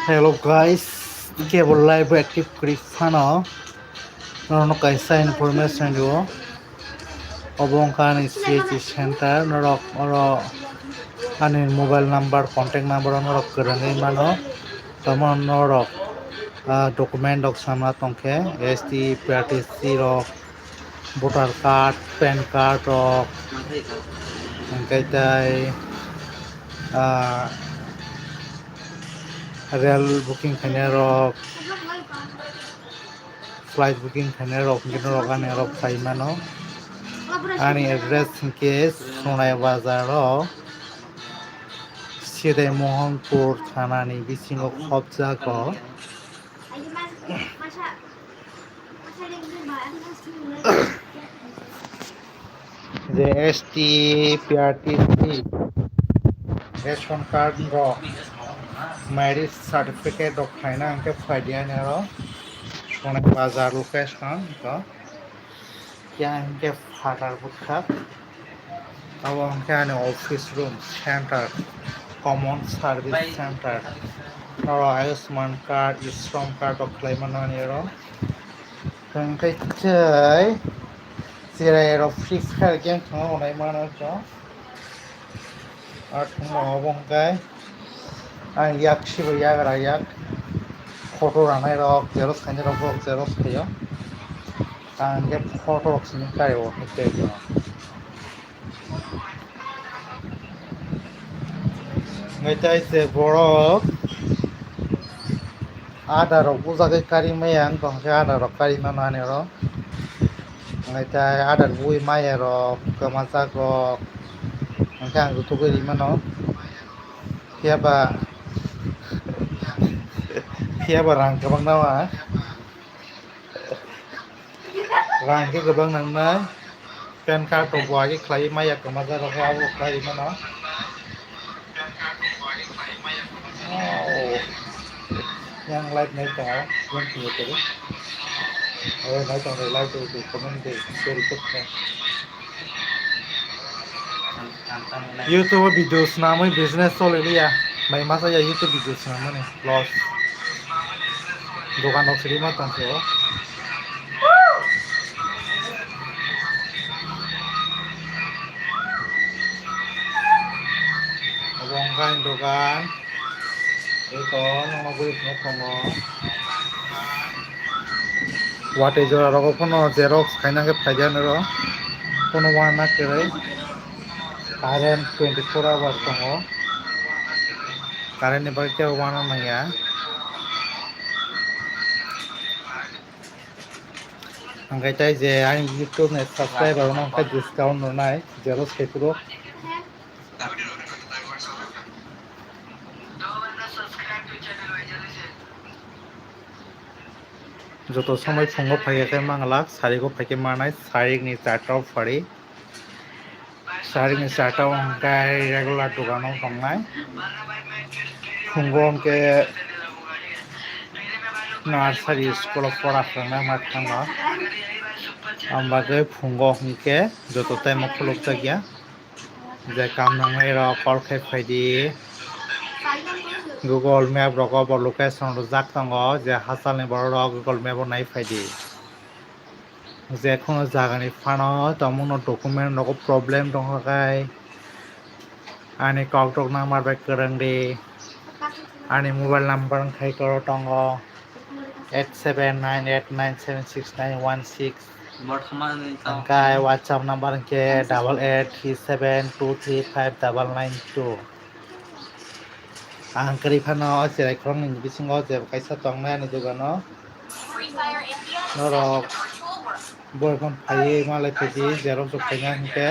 Hello guys, cable live active Grifano. No kaisa information yo. Obongkan CH center norok oro ani mobile number contact number norok kerangai mano. Tamon norok document dok sama tongke ST PRTC rok voter card PAN card rok angkai tai rail booking khaina rok flight booking khaina rok ngino rok ani rok khai mano ani address ke Sonai Bazar ro Sidai Mohanpur thanani bisingo khobjago যে ST PRTC ration card rock marriage certificate rock খাইনা আংকে ফাইডিয়া narrow অনেক বাজার location তো क्या इनके father बुखा अब उनके आने office room centre common service centre और आयुष्मान कार्ड श्रम कार्ड और क्लेमन आने उनके चाय जिराय फ्री फायर गेम थांगा उन्हें मानो जो और तुम उनके आं याक शिवर याक रायाक फोटो रानाय रॉक जेरोस खाने रॉक जेरोस खायो आंगे फोटो रॉक सिंह कायो हिते जो ngai se borok ada rok bujagai kari mayang tongse ada rok kari manane ro ngai tai ada bui maya rok kamajak rok ngai ang tugoi mano piaba rang kabang nawa rang ke kabang nang nai PAN card to buai klai maya kamajak rok abo klai mano yang live này có yang nhiều cái nói trong này live từ comment để share tiếp theo YouTube videos namanya business soal ini ya may masa ya YouTube videos namanya loss dokan oksiri mah tangso bongkain dokan itu nama gue itu komo wate jora roko kono xerox kaina ke fajan ro kono wana kere current 24 hours tongo current ni bagte wana maya angkai tai je ang YouTube ne subscriber no ka discount no nai xerox kepuro যত সময় ফুঙ্গ ফাইকে মাংলাক সারিগো ফাইকে মানাই সারিগনি চারটাও ফাড়ি সারিগনি চারটাও অঙ্কায় regular দোকানাव थांनाय ফুঙ্গ অঙ্কে nursery स्कुलाव फराखांनाय मा थाङो ओमबागे Fung अंके जत टाइमाव खुलुक जागिया जे काम नांनाय र कल खायफायदि Google Map roko bo location ro jak tango je hasalni borok Google Map o naifaidi je kono jagani phano tamuno document roko problem donghakai ani kautok namar bai kerangdi ani mobile number khai koro tongo 8798976916 angkai WhatsApp number ke 8837235992 ang kari phano jerai krong ni bisingo je kaisa tongnai ni dogano norok boyfriend phai malai phai jerom so phaina hingke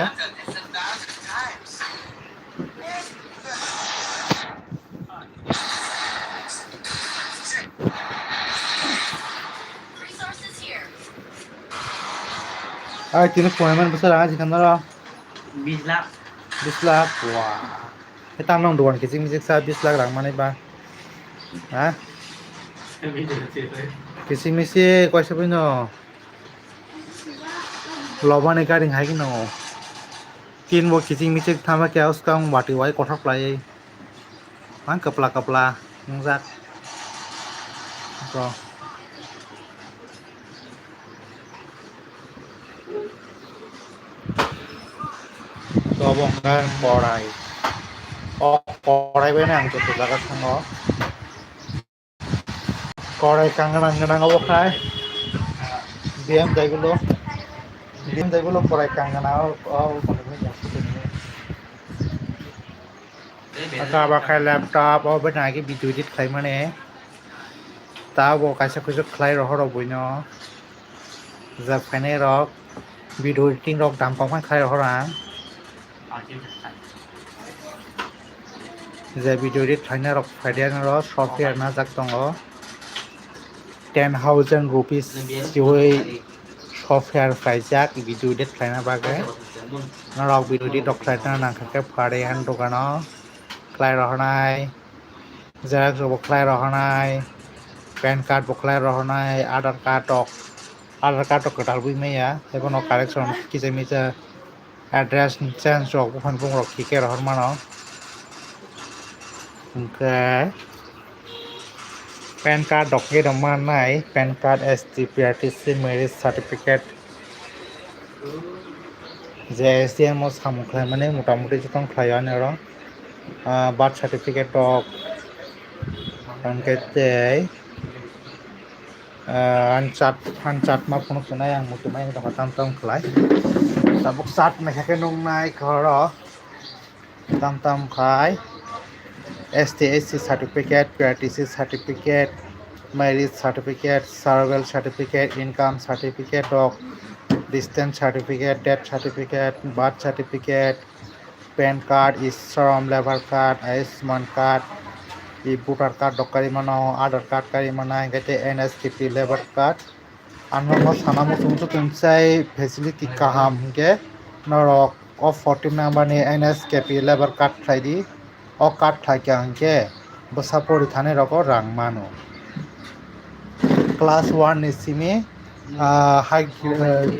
Tino payment besar aja kan lo. 20 lakh 20 lakh. Wah. Kita nong doan kisik sa 20 lakh rang mana ba? Hah? Kisik misik kau siapa no? Loba nih garing hai no. Tin bo kisik misik thama kya uska wati wai kothak lai. Man kapla nungzak. So. Sobong kan korai. Oh, korai ba nang joto jaga thango. Korai kangenang abo khai. DM jaigulo. DM jaigulo korai kangenang Aka bakai laptop oh benai ki video edit khai mane. Ta bo kaisa kujo khlai rohor boino. Ja phane rok video editing rok dam pang khlai rohor ang. Je video edit khlaina rok phaidian ro software na jak tongo 10,000 rupees kiwai software phaijak video edit khlaina bagai na rok video edit rok khlaina nang khake phare han dogano khlai rohonai xerox bo khlai rohonai pan card bo khlai rohonai aadhaar card rok kotal bui meya ebono correction kisa misa address change rok bufan bung rok kike rohor mano Okay. PAN card document naman nai PAN card ST PRTC marriage certificate je STM mo samung khlai mane motamuti jotong khlai ani ro birth certificate dok angkete anchat ma phone kunai ang mutumai dok tam khlai tabuk sat na khake nong nai khoro tam khai STSC certificate, PRTC certificate, marriage certificate, survival certificate, income certificate, of distance certificate, death certificate, birth certificate, PAN card, Ishram labor card, Ayushman card, voter card dok kari mano, Aadhaar card kari mana, gete NSKP labor card. Ano mo sana mo sumso tunsai facility kaham ke norok of 14 number ni NSKP labor card khai di. O card থাকে আঙ্কে বসা পরিধানে rock রাং মানো class 1 নিসিমে high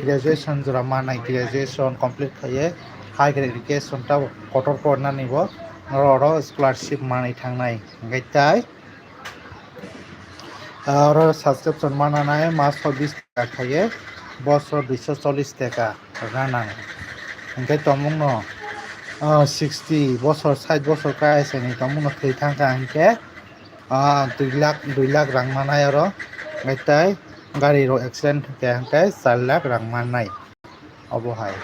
graduation জরা মানাই graduation complete খাইয়ে high graduation টা কটর করনা নিব নর স্কলারশিপ মানাই থাংনাই গাইতাই আর সাবস্ক্রিপশন মানানাই মাস 20 টাকা খাইয়ে বছর 240 টাকা রানাং গাই তমুং ন 60 বছর 60 বছর কাইছে নি তমুনো থৈ থাকা আনকে 2 লাখ রাং মানাই আর গাইতাই গাড়ি ro accident ke hangkai 4 lakh rang manai obohai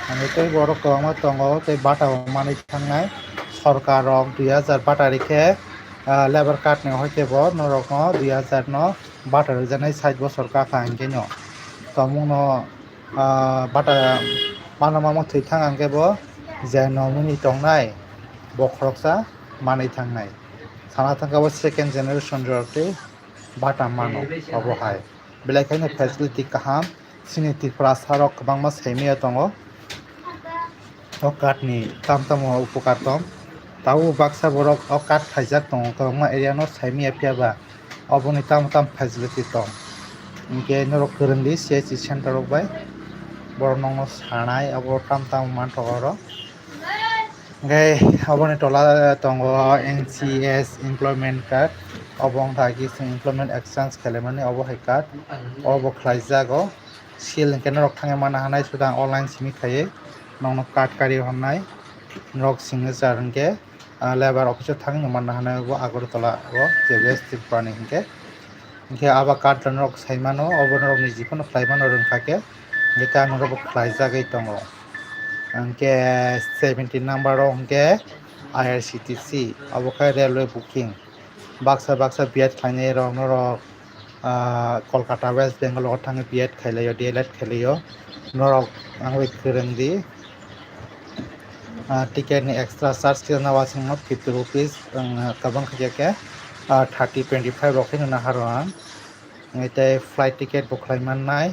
ani tei borok kwbangma tongo tei bata manai thangnai sorkar rok 2000 bata rikhe labor card ni hoite bo norok no 2000 no bata rijanai 60 বছর kaka hangke no tongmuno bata manama thৈ thang angke bo je nomini tongnai bokhoroksa manai thangnai sana thangka bo second generation rokte bata mano obohai belai facility kaham sini tripura sarok kwbangma saimaya tongo o card ni tam upokar tom tao baksa borok o card khaijak tongo kwbangma area no saimaya phiaba oboni tam facility tong hingke norok kwrwngli CHC center rok bai borok no sanai abo tam mantokoro gai oboni tola tongo NCS employment card obong thagi employment exchange khaimani obo hai card obo khlaijago sil hingke norok thangai mana hanai sudang online simi khaiye nongno card kari honnai norok signature hingke labor office o thangui manna hanai bo Agartala o je west tripura hingke aba card norok saimano obo norok ni jikonu khlaimano rwngkhake hingke norok bo khlaijagui tongo hingke 17 number o hingke IRCTC obo khai railway booking baksa biat khainai rok norok Kolkata West Bengal o thangai biat khailaio DLED khailaio norok angoi kwrwngdi ticket ni extra charge kirna wasingmo 50 rupees kabang khajake 30-25 rok kheno na haro ang tei flight ticket bo khlaimannai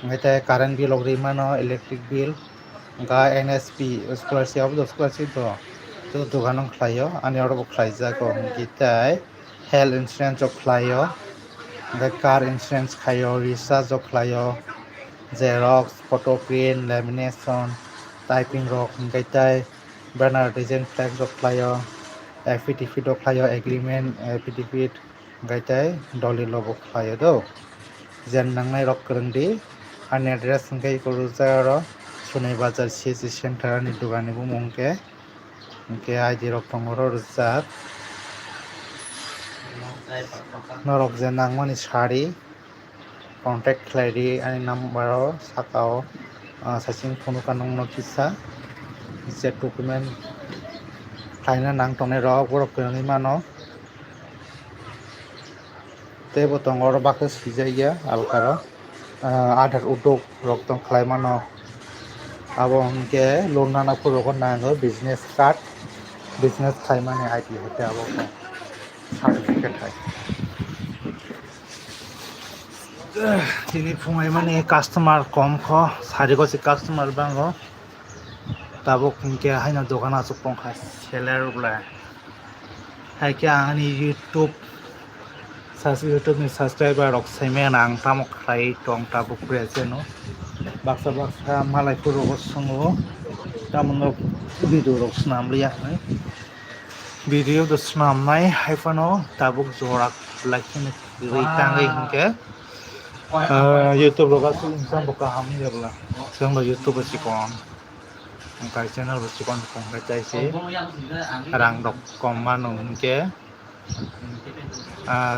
Ngete current bill of mano electric bill ga NSP scholarship to duganong khlaio ani oro khlaijago gitai health insurance of khlaio the car insurance khaio recharge of khlaio xerox photo print lamination typing rok gaitai banner design flag rok khlaio affidavit of khlaio agreement affidavit gaitai doli lobo khlaio do jen nangnai rok krongdi ani address hingkai korujak aro sunai bazar CSC center ni dugan ni bumung ke ID rok tongo ro rijak norok je nangmani sari contact khlaidi ani number o saka o sasing phone kanong no kisa je document khlaina nangtongnai rok borok kwrwngui mano tei bo tongo oro bakhe swijak alkaro aadhaar udok rok tong khlai mano abo hingke loan nana phurogo nango business card business khlaimani ID hete abo certificate hai tini phungai mani customer kom kho sariko si customer bango tabuk hingke haino dogan achuk tongkha seller ble haike ani YouTube ni subscriber rok saimen ang tamo khlai tong tabuk present no baksa malai phurogo songo tamno video rok snamliya video do snamnai haifano tabuk jorak lakini rei tangai hingke YouTube roga su insang boka hamni jabla seng lo YouTube sikon kai channel sikon kong kai chai si rang dok kom mano hingke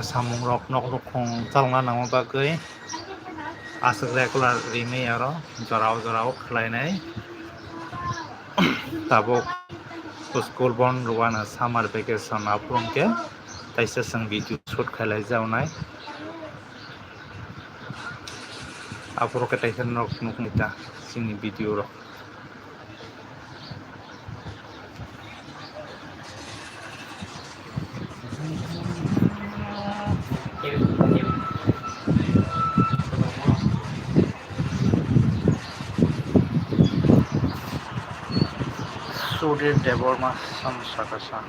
samung rok nok rok kong chalna nangma bagui asuk regular rimei aro jorao khlainai tabuk school bon rwana summer vacation aprongke taisa sang video shoot khailai jawnai apro ke taisa nok nukmita singni video rok Sudir Deborma Samsakasa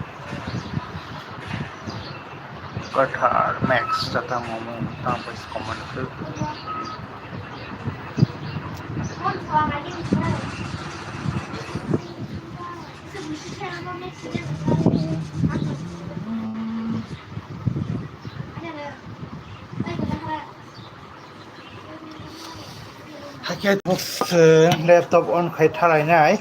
Kathar Max Tata Momo Tampais Common Food Hakiat box laptop on khai thalai nai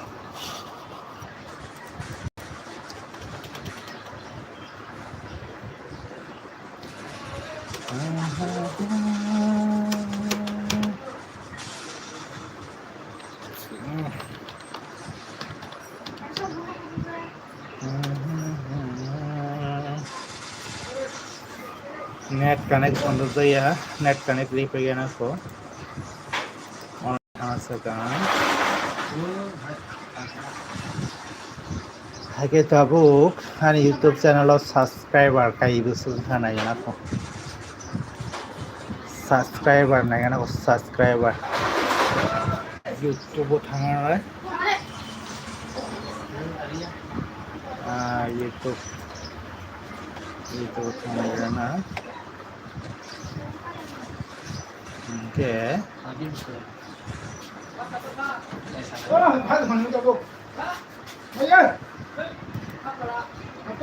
net connect on jaya net connect li pegana ko on asakan hake tabuk ani YouTube channel o subscriber kai busu thanai na ko subscriber naigana ko subscriber YouTube thangai YouTube thangai na oke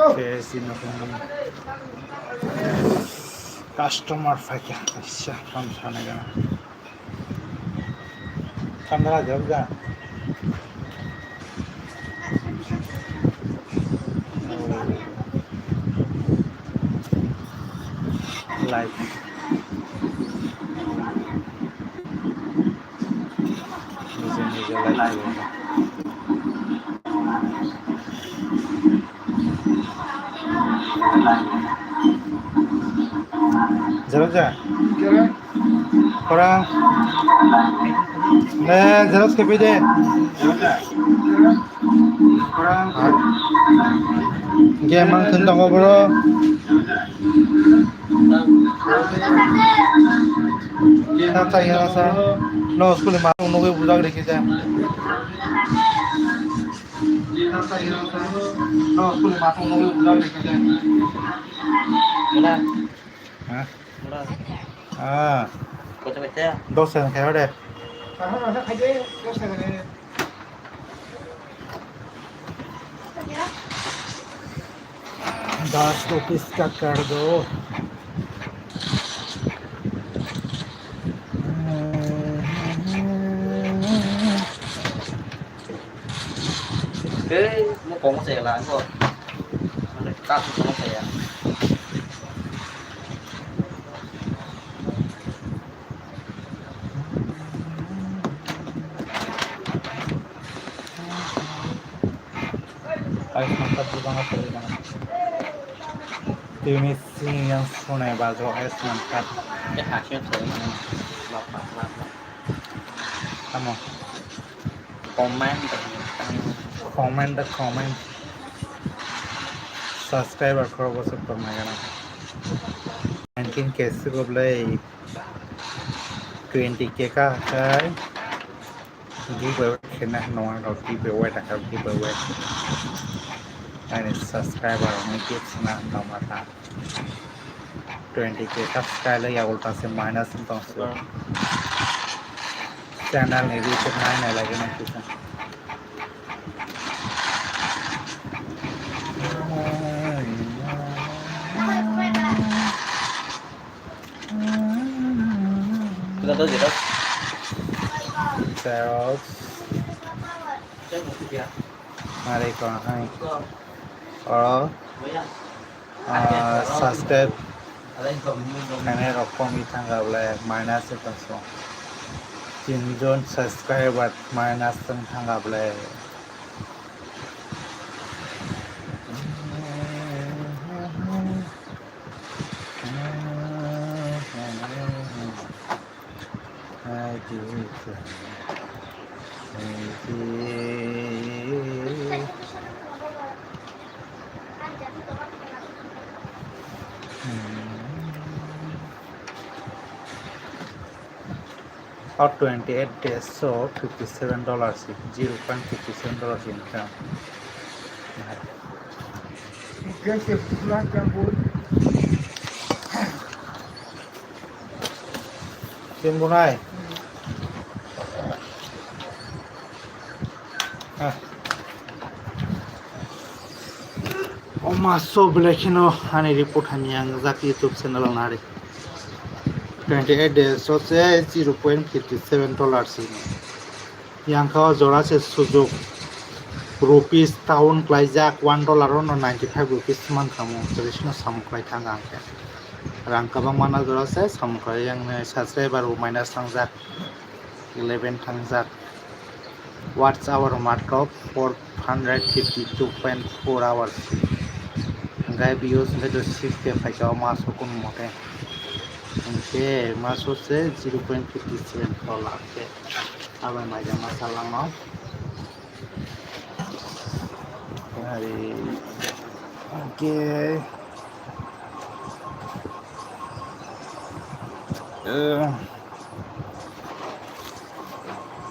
oke sini customer fakir aisyah kam sana gana kamera jauh ga like নিজে like Jelas ya? Orang jelas ke PD. Orang game mang tentang bro. Tak saya rasa No, school ma no we budak rekhi ja. No, school ma no we budak rekhi ja. Mula, Hah? mula. Ah, Baca-baca. dosen kaya deh. ₹10 का कर दो. Mo kung saya lah ko. Ano ka kung saya. Ayos mantap banget tadi banget. Ini sing yang sunai bazo ayos mantap. Ya hasil saya lapak. Kamu Komen tentang comment subscriber karo bosok permainan. 19 case ko boleh 20k ka kai. Giveaway kena noan kau giveaway tak kau giveaway. Ini subscriber orang ikut senang nama tak. 20k ka sekali ya ulta se minus entong su. Channel ni reach 9 lagi nanti kan. kita tahu gitu. Terus Saya mau dia. mari kau hai. Or subscribe Ada yang belum. kene rokong itang kau boleh minus entong su. Jinjon subscriber minus entong kau boleh. Or 28 days, so $57, $0.57 income. Kim bunai. Masuk boleh kino ani report yang zak YouTube channel nari. 28 days, so say $0.57 ini. Yang kau jora se sujuk rupees tahun kelajak $1 no 95 rupees man kamu traditional sampai tanggang ke. Rangka bang mana jora se sampai yang subscriber minus tangjak 11 tangjak. What's our markup? 452.4 hours. Gaya views itu 6 pakai masuk pun mote. Oke, masuk se $0.57 ke. Apa macam masalah no? Hari, oke.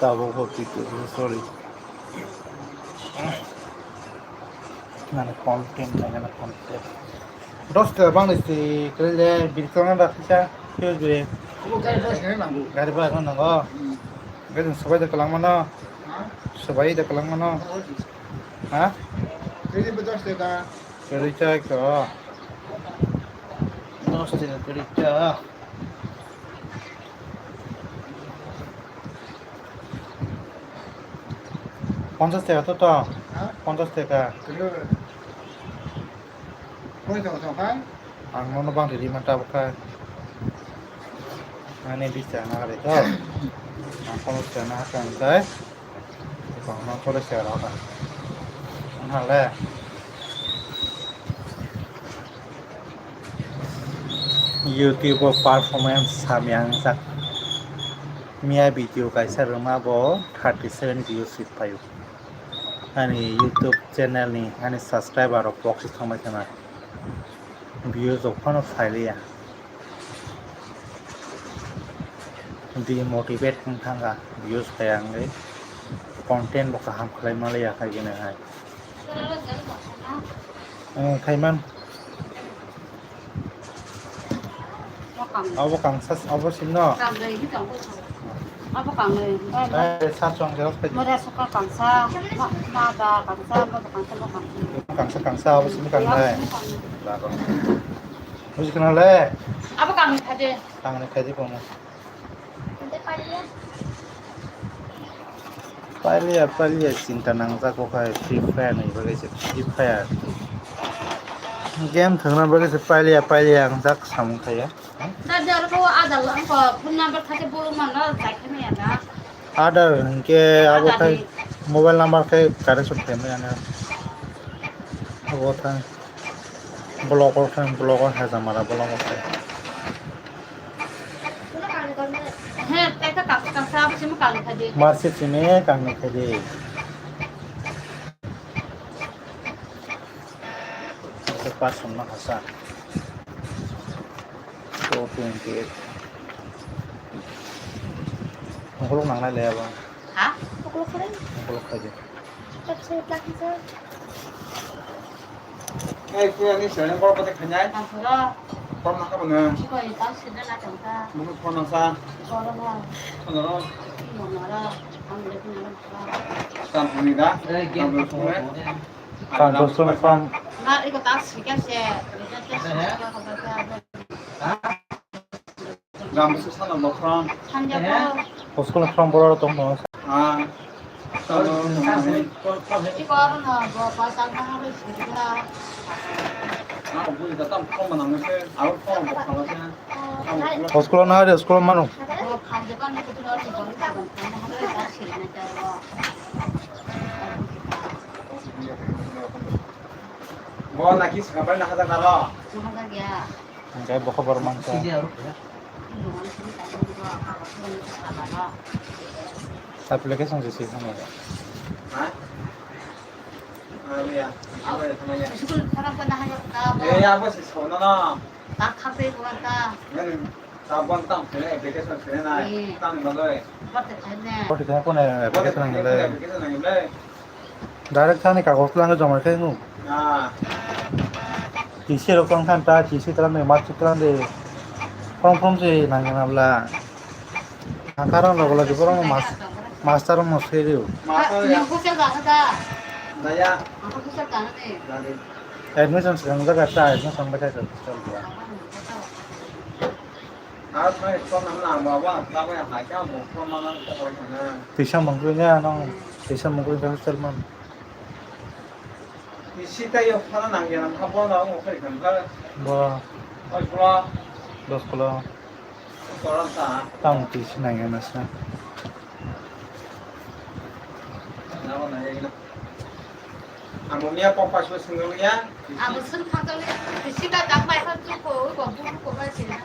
Tahu kopi tu, sorry. Mana konten. Dos bang isi kerja birkangan dah kita, kau beri. Gari bah kan nengok. Gari sebaik dah kelang mana? Sebaik dah kelang mana? Hah? Kerja kau. Dos kerja. পঞ্চাশ টাকা তো তো 50 টাকা ang ano bang dili man tawag ka ani bisa na rin to ang kono siya na kan tay ko na ko le siya ra ta ang hale YouTube performance samyang sak Mia video kaisa ruma bo 37 views with payu ani YouTube channel ni ani subscriber of box thomai kana views of kono file ya डिमटिभेट थांगा भिउस फायांगै content बका हाम खालामनानै याखायगोनहाय खायमान अब कांसा अब सिनो apa kang le सासुं जेराव फायदि mera suka kangsa ma da kangsa ma da kangsa ma कांसा कांसा अब सिनो कांनाय जागोन बुजिखोनाले apa kang tadi आंनो खायदि बुङो पालिया चिन्ता नांजागौखाय फ्रि फायार नैबा गैसे फ्रि फायार गेम थांना बगैसे पालिया आं जाक सामखाया दा jar ko ada lang ko phone number thate bolu man na jaike me ya आदार इनके अब खाय मोबाइल नंबर खाय कारे सुनते में आने वो था ब्लॉगर है हमारा ब्लॉगर है he ta kangsa apa sih ma kang tadi market में कांगने खायदे से पास सुनना हसा तो 28 Ngulok nang na lewa. ha pukul keren Ngulok aja. kecil lagi sih Ngay kia ni sửa lên con có thể khánh nhái. kang pura Con nó các bạn nè. ko ita sida na tangka Muốn con làm sao? ko ra na Con nó mo na ra ang le pun na làm gì đó. Làm được không đấy? Kan dosun from na iko ta sika se Làm sự sao làm được không? hanja ko hoskul from boro tong no. À. Sao nó iko ara na go pa sang na ha sida nó cũng vui tâm không mà nằm cái áo không một thằng đó Hoskul na de hoskul manu. go hanja kan ko tu ri ko ta ban na ha ta sida na ta go Bố là kis kabar na kata karo. Mahal ya. Kay boko barman sa. Sa application si sisa mo. Hả? À bây giờ. Bây giờ thằng này. School sarang panahan yung ta. Ê ya bố sẽ sổ nó nó. Ta kape ko ta. Nên tao quan tâm cái này application cái này. Tăng vào rồi. Bakit na? Pwede kaya ko na Bố application cái nang le. application này đây. Direct tani kagos lang jo mar kay no. À. Tisi ro kang kan ta tisi tran me mat tran de. From se nang na bla. Akaran lo bola di porong master mo serio. Mà thôi Yung kusel ka na ta. Đây ya. Ako kusel ka na eh. Ra đi. Admission sang da ka ta admission ba ka ta. À thôi con nằm làm vào quá. Tao mới hỏi cái một con nó thôi thằng Tisa mongko nya no. Tisa mongko ka hostel man. 이 시대에 하나 남겨놓은 한 번 나오고 그래 그러니까 Ba 좋아 dos kilo 돌았다 tang tisi nang na sa. 나오나 얘기는 아 몸이야 뻑뻑 싶어 생각이야 Ah, musun kagale. Sida tak mai kan tu ko ko ba sila.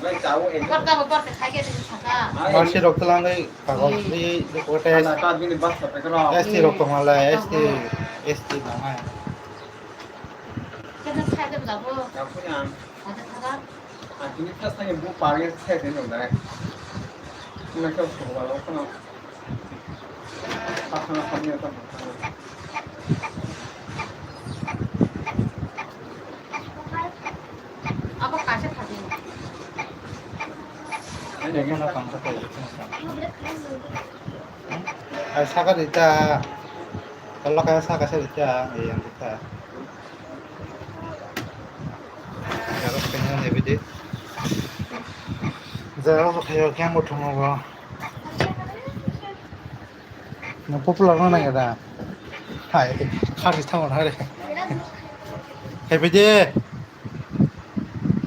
왜 짜고 해 Korta ba korta kage din saka. Marsi rok lang ay kagos ni ko ta 나 따비니 봤어 그럼 ST rok ko mala ST na nga. Kana sa da ba bo. 야 그냥 Ada kaga. 아 진짜 세상에 뭐 빠르게 해 되는 거다 그냥 켜 보고 봐 그냥 하나 하면 또 Apa kasih kage. Hindi mo na kang sa ko. Ay saka dita. Kalau kaya saka sa dita, ayan dita. Kalau kanya ne bide. Zara ko kayo kaya mo tumo ba. No popular na nga. Hai, khari tawon hare. Hey bide.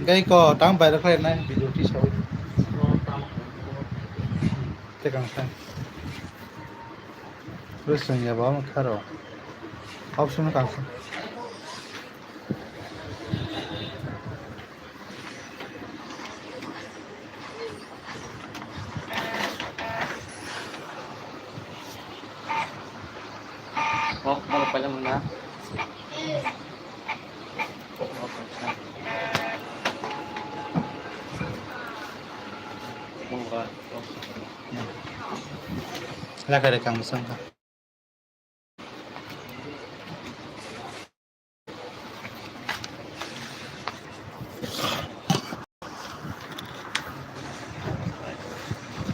Cái có tám bài được lên này video tí sau cái càng xanh rất sừng nhà báo mà khá rồi option nó càng xanh Mau pala muna. Mura. Lakai rekang musang.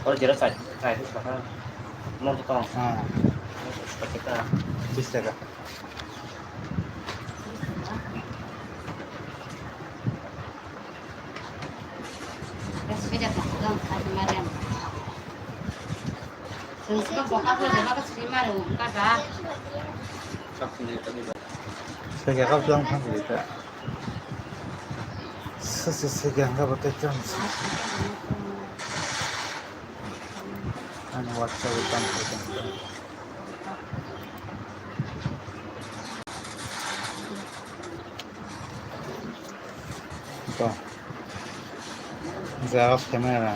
Kalau jelas saya itu sekarang mau tukang kita Bisa ka. Sepeda pegang kemarin. Sesuatu bokap lo jangan keserima lo, kakak. sak sendiri tadi. Saya kau bilang kan gitu. Sesi gangga betul jam. Anu WhatsApp utang utang. Tuh. Zeros kamera.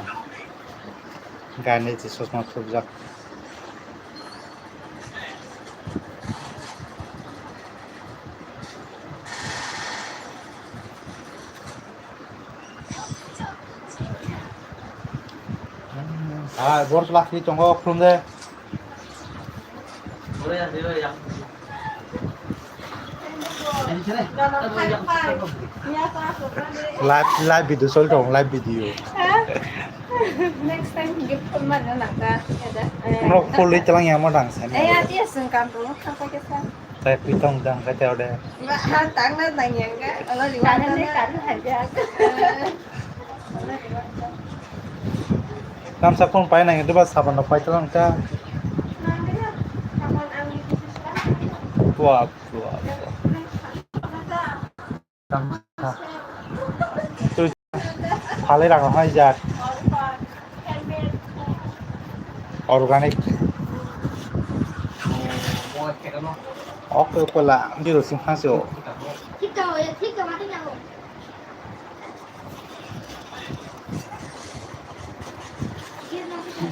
Gani di sosmed tujak. Bor laki tunggu belum deh. Boleh ya, boleh ya. Live video sol dong, live video. Next time gift ko man na naka. Nó fully telang yang mau dang sana. Ay, ati asung kampung apa kesan? Saya pitong dang kata udah. Ba hatang na tanya ka. Ano liwatan na kan aja. Nam sakun pai nang itu pas saban pai telang ka. Tua. Nam. Tu halai lang hai jat. Organic. Mau kayak apa? Oke pula di rusim hasil. Kita ya, kita mati nyawa.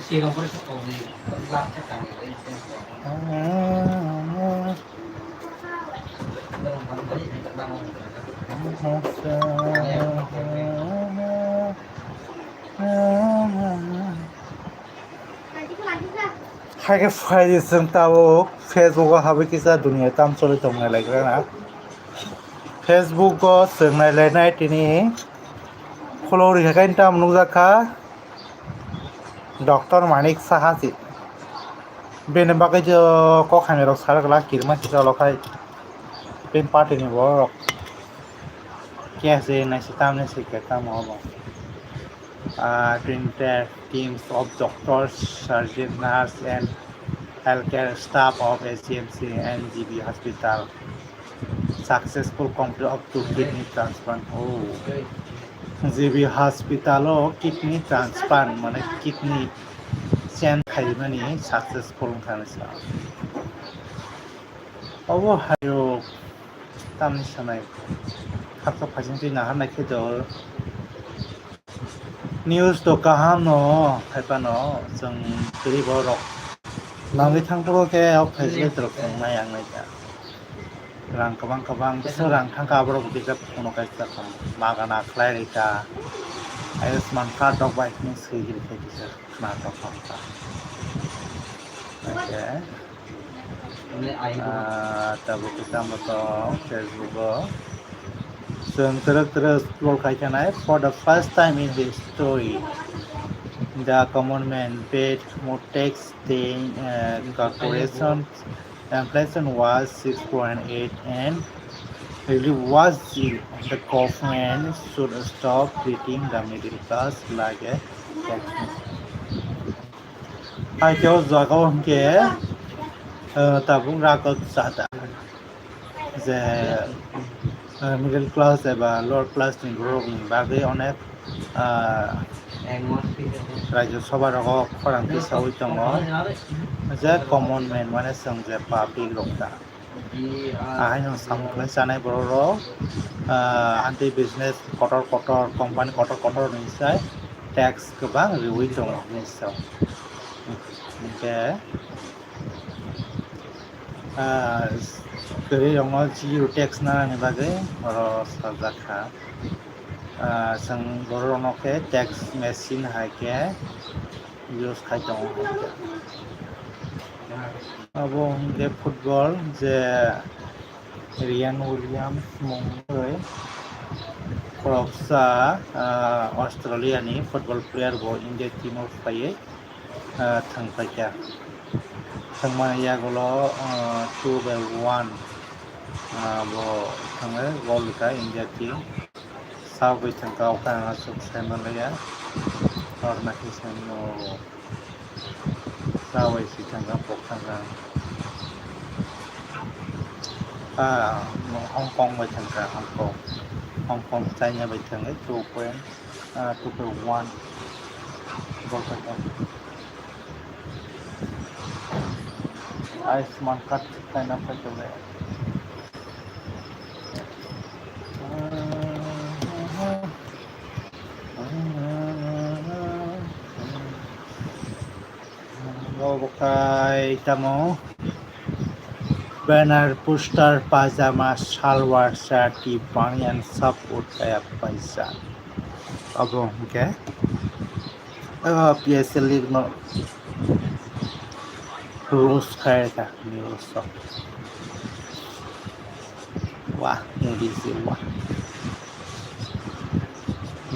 Si kamu itu kau di kelas kan itu. Dalam hal tadi kita bangun. Hai cái file gì xem tao Facebook có habe kisa dunia tam chole tong ngai lai na Facebook có seng nai lai nai tini follow ri ka tam nu ka Dr. Manik Sahasi bene bagai jo ko khame rok sar kala kirma kisa lo khai pen party ni bo kya se na sitam ne se ka tam ho trained teams of doctors, surgeons, nurses, and healthcare staff of SCMC and GB Hospital successful complete up to kidney transplant. Oh, GB Hospital kidney transplant মানে kidney চেন খাইমানি successful খানসা. Oh, hayo tamni sanai. Kapsa pajinti na hanai kedo. News to kaham no, apa no, jeng jadi borok. Nanti thang pro ke op Facebook terus nayang naya. Rang kabang serang thang kaborok bisa kono kaisa kam. Magana clarita. Ayus manfaat dok baik ni sehir ke bisa kena dok apa. Oke. Ini air. Tabu kita moto Facebook. Terus for the first time in history, the common man paid more tax than corporations. Inflation was 6.8 and really was zero. The government should stop treating the middle class like a tax. I chose the government tabung rakot sada. The middle class एबा lower class नि group नि बागै अनेक रायजो सभा रग खरांथि सावै दङ जे कमन main माने जों जे पाब्लिक रक्ता आहाय नों सामख्लाय जानाय बर' रक आन्टि बिजनेस कटर कम्पानि कटर निसाय टेक्स गोबां रिउइ दङ निसाव जे Kiri dong zero tax na ni bagai oro sajaka sang borong ke tax machine hai ke use khai dong abo hingke football je Ryan Williams mungoi koroksa Australia ni football player bo India team o faiye thangpaikha thangmani yagulo 2-1 bo thangye goal ka India team sabai thangka okana subscribe or nakisem no sabai si thangka pok thangka Hong Kong bai thangka Hong Kong China bai thangye 2.1 goal ka Iceman cut China paikole Bokai tamo banner poster pajama shalwar shirt banyan support kaya paisa abo hingke PSL League no rules kaya ka news wah ngisi wah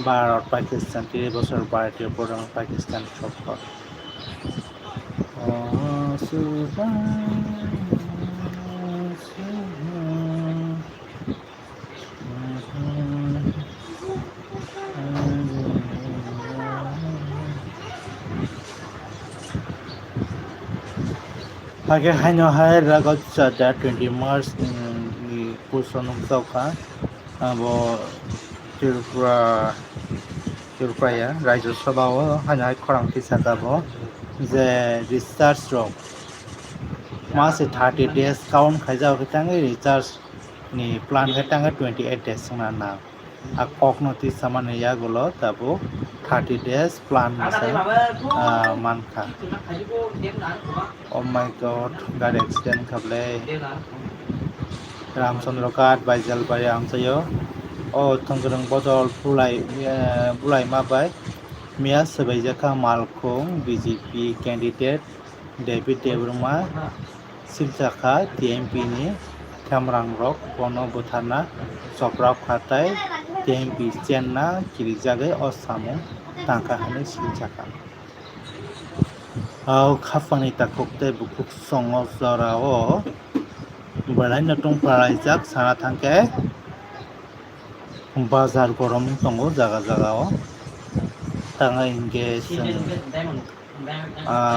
Bharat Pakistan 3 বছর ভারতীয় প্রধান পাকিস্তান সফর Hage haino hai ragot sada 20 March ni pusonum sauka abo Tripura Rajya Sabha o haino hai khorang tisaka bo je research rok mase 30 days count khaijao kitange research ni plan kitange 28 days na a cognitive samane yagulo tabo 30 days plan mase mankha oh my god gari accident khable Ramchandra Ghat by Jalpari amsayo o thongrang bodol bulai ma bai Mia Sabaijaka Malkong BJP candidate David Debruma Siljaka TMP ni Kamrang Rock Bono Butana Soprap Khatai TMP Chenna Kirijagai Osamu Tangka Hani Siljaka Au Khafani Takokte Bukuk Songo Zorao Balai Natung Paraijak Sana Tangke Bazar Gorom Tongo Jaga Jagao Tanga engage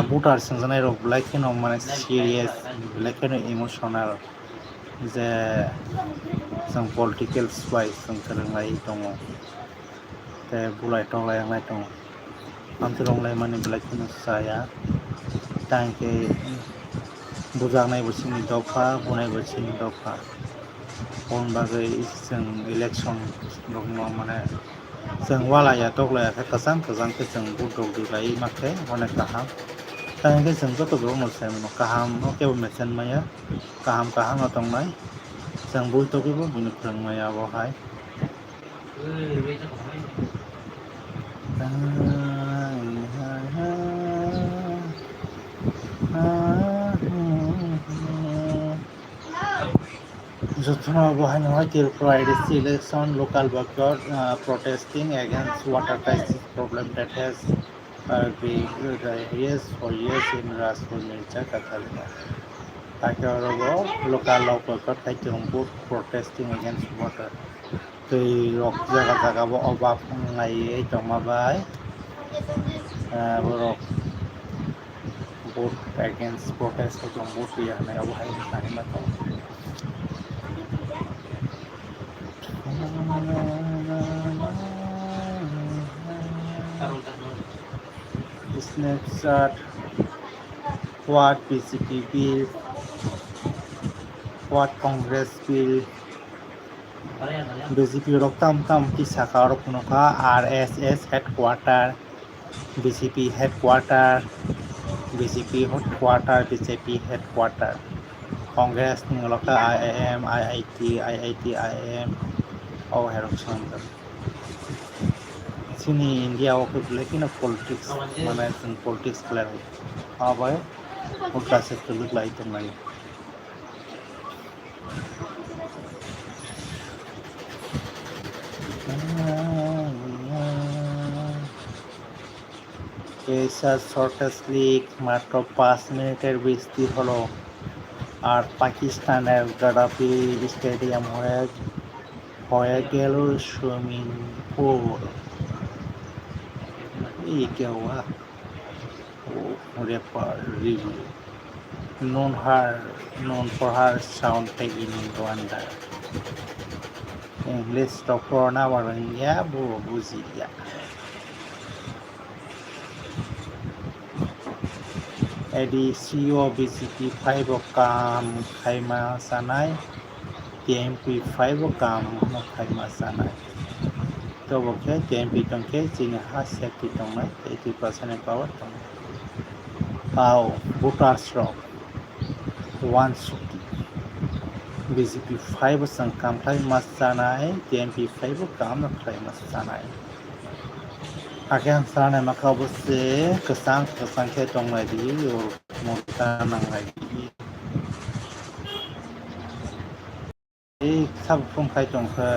voter sanjanai rok belai kheno mane serious belai kheno emotional je jang political wise jang thranglai tongo te bulai tonglai anglai tongo amtronglai mane belai kheno saya tangke bujangnai bosini dofa bunai bosini dofa on bagai jang election rokno mane jang walaya toglaya khe kasang ke jang budok dilai makhe onek kaham tangke jang joto borok saimono kaham no kebo mesen maya kaham no tongnai jang bui tokibo buni phrangmaya abo hai Jotno bahano hai Tripura election local boycott protesting against water crisis problem that has been years for years in Raspur Mircha Kathalina. Takorogo local boycott hai Tirumpur protesting against water. Tui rok jaga jaga bo obab ngai tomabai borok vote against protest hai vote ya nai abo hai nai mato Snapchat what PCP bill what Congress bill BJP rok tam ki saka rok nuka RSS headquarter BJP headquarter BJP headquarter Congress ngoloka IIM IIT IIM au herok chandar sini India o ke belai kena politics mana jeng politics player abai Podcast itu look like tonight. এশিয়ার shortest league মাত্র 5 মিনিটের বৃষ্টি হলো আর পাকিস্তানের Gaddafi stadium হয়ে গেল swimming pool এই কেওয়া ও rapper review known for her sound taking into under English Corona warangnya buzi ya EDCO BCP 5 kam khaima sanai TMP 5 kam no khaima sanai to bokhe TMP tongke jing ha safety tongnai 80% power tongnai pau butar strong 150 BCP 5 sang kam khaima sanai TMP 5 kam no khaima sanai akan sana maka bose kesang ke tong lagi yo mota nang lagi sab phong khai tong ke